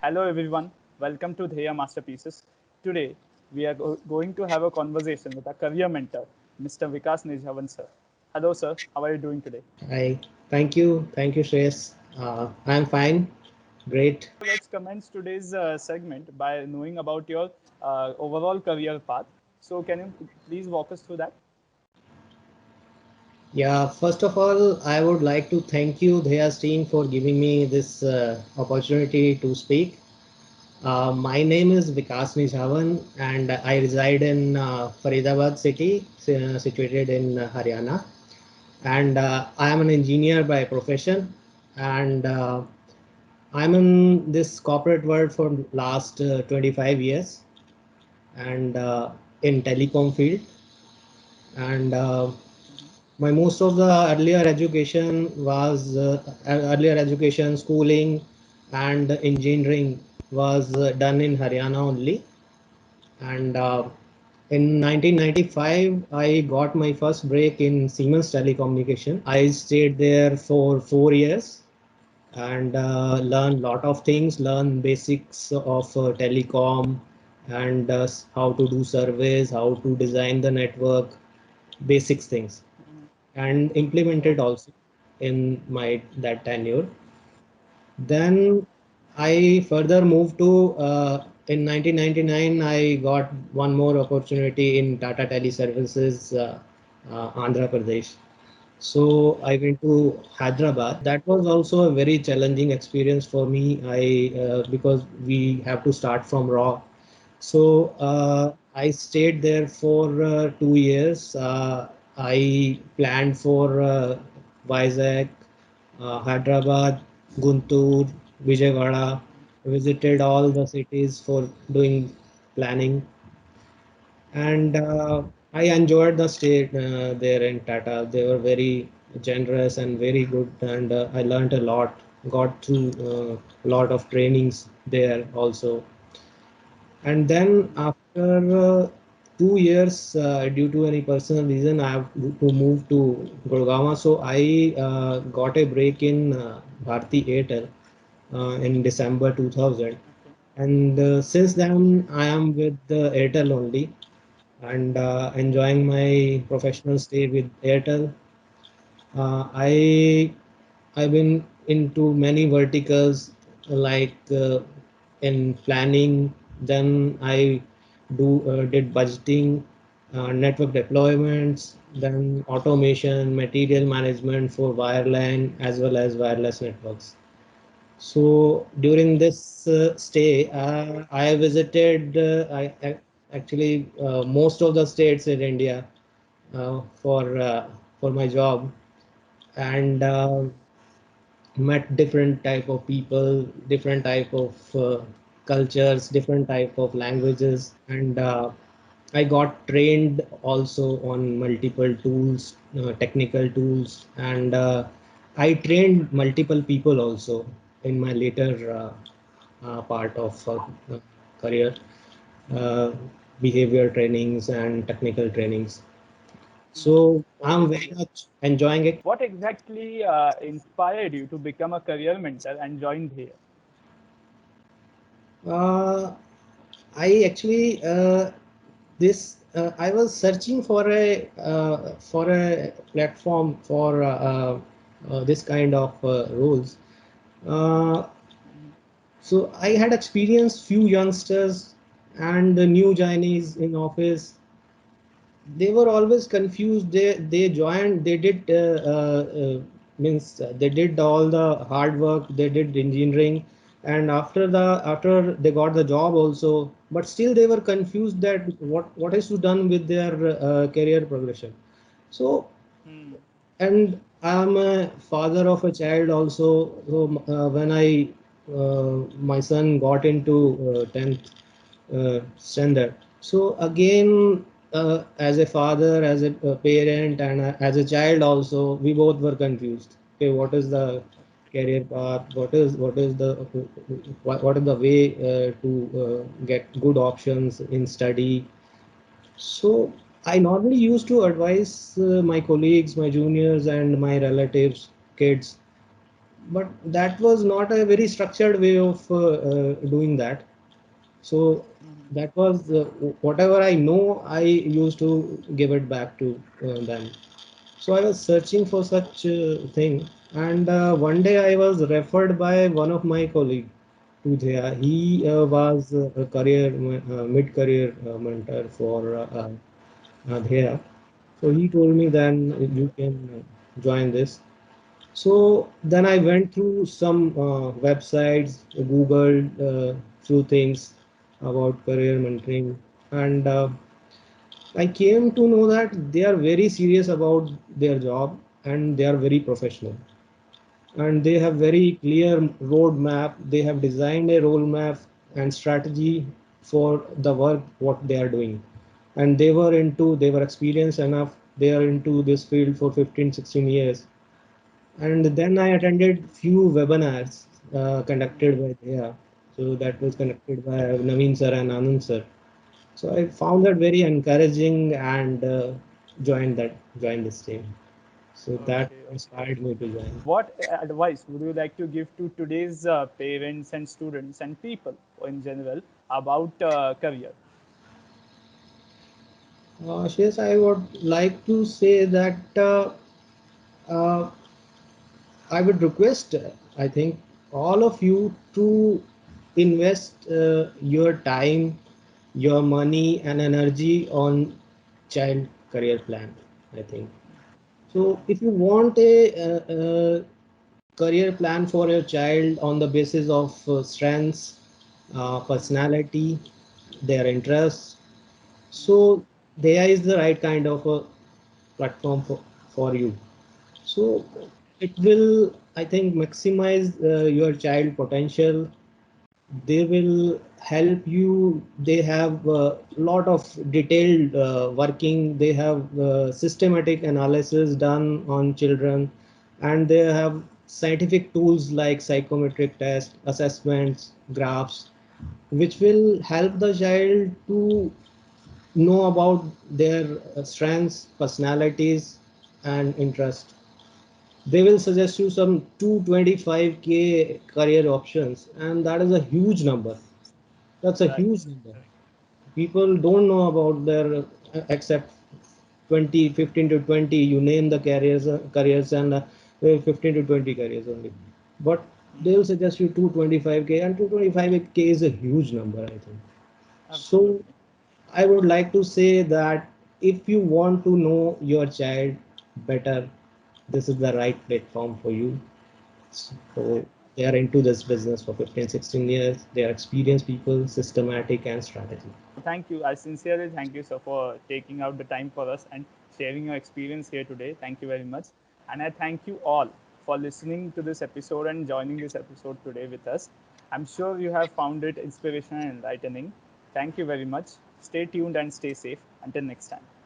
Hello everyone, welcome to Dheya Masterpieces. Today we are going to have a conversation with our career mentor, Mr. Vikas Nijhawan sir. Hello sir, how are you doing today? Hi, thank you, Shreyas. I'm fine, great. So let's commence today's segment by knowing about your overall career path. So can you please walk us through that? Yeah, first of all, I would like to thank you, Dheya's team, for giving me this opportunity to speak. My name is Vikas Nijhawan, and I reside in Faridabad city, situated in Haryana. And I am an engineer by profession, and I'm in this corporate world for last 25 years, and in telecom field. And my most of the earlier education, schooling, and engineering was done in Haryana only. And in 1995, I got my first break in Siemens Telecommunication. I stayed there for 4 years and learn lot of things, learn basics of telecom and how to do surveys, how to design the network, basics things, and implemented Okay. also in my that tenure. Then I further moved to in 1999 I got one more opportunity in Tata Teleservices, Andhra Pradesh. So I went to Hyderabad. That was also a very challenging experience for me. I because we have to start from raw. So I stayed there for 2 years. I planned for Vizag, Hyderabad, Guntur, Vijayawada. Visited all the cities for doing planning, and I enjoyed the stay there in Tata. They were very generous and very good, and I learned a lot. Got through a lot of trainings there also. And then after 2 years, due to any personal reason, I have to move to Gurgaon. So I got a break in Bharti Airtel in December 2000. Okay. And since then, I am with Airtel only and enjoying my professional stay with Airtel. I've been into many verticals like in planning. Then I did budgeting, network deployments, then automation, material management for wireline as well as wireless networks. So during this stay, I visited actually most of the states in India for my job, and met different type of people, different type of cultures, different type of languages, and I got trained also on multiple tools, technical tools, and I trained multiple people also in my later part of career, uh, behavior trainings and technical trainings. So I'm Okay, very so much enjoying it. what exactly inspired you to become a career mentor and join here? Uh, I actually this I was searching for a platform for this kind of roles. Uh, so I had experienced few youngsters and the new Chinese in office. They were always confused. They joined. They did means they did all the hard work. They did engineering, and after they got the job also, but still they were confused that what is to done with their career progression. So, Hmm. and I'm a father of a child also. So when I my son got into 10th standard. So again, as a father, as a parent, and as a child also, we both were confused. Okay, what is the career path? What is the what is the way to get good options in study? So I normally used to advise my colleagues, my juniors, and my relatives, kids. but that was not a very structured way of doing that. So that was whatever I know, I used to give it back to them. So I was searching for such thing, and one day I was referred by one of my colleague to Dheya. He was a mid-career mentor for Dheya. So he told me then you can join this. So then I went through some websites, Googled few things about career mentoring, and I came to know that they are very serious about their job and they are very professional. And they have very clear roadmap. They have designed a roadmap and strategy for the work what they are doing. And they were experienced enough. They are into this field for 15, 16 years. And then I attended few webinars conducted by Dheya. So that was conducted by Naveen sir and Anand sir. So I found that very encouraging and joined this team. So that Okay, okay. inspired me to join. What advice would you like to give to today's parents and students and people in general about career? Yes, I would like to say that uh, I would request, I think, all of you to invest your time, your money, and energy on child career plan. I think so. If you want a career plan for your child on the basis of strengths, personality, their interests, so there is the right kind of a platform for you. So it will, I think, maximize your child potential. They will help you. They have a lot of detailed working. They have systematic analysis done on children, and they have scientific tools like psychometric tests, assessments, graphs, which will help the child to know about their strengths, personalities, and interest. They will suggest you some 225K career options, and that is a huge number. That's a Right, huge number. People don't know about their except 20, 15 to 20. You name the careers, and 15 to 20 careers only. But they will suggest you 225K, and 225K is a huge number, I think. So absolutely. I would like to say that if you want to know your child better, this is the right platform for you. So they are into this business for 15, 16 years. They are experienced people, systematic and strategy. Thank you. I sincerely thank you, sir, for taking out the time for us and sharing your experience here today. Thank you very much. And I thank you all for listening to this episode and joining this episode today with us. I'm sure you have found it inspirational and enlightening. Thank you very much. Stay tuned and stay safe. Until next time.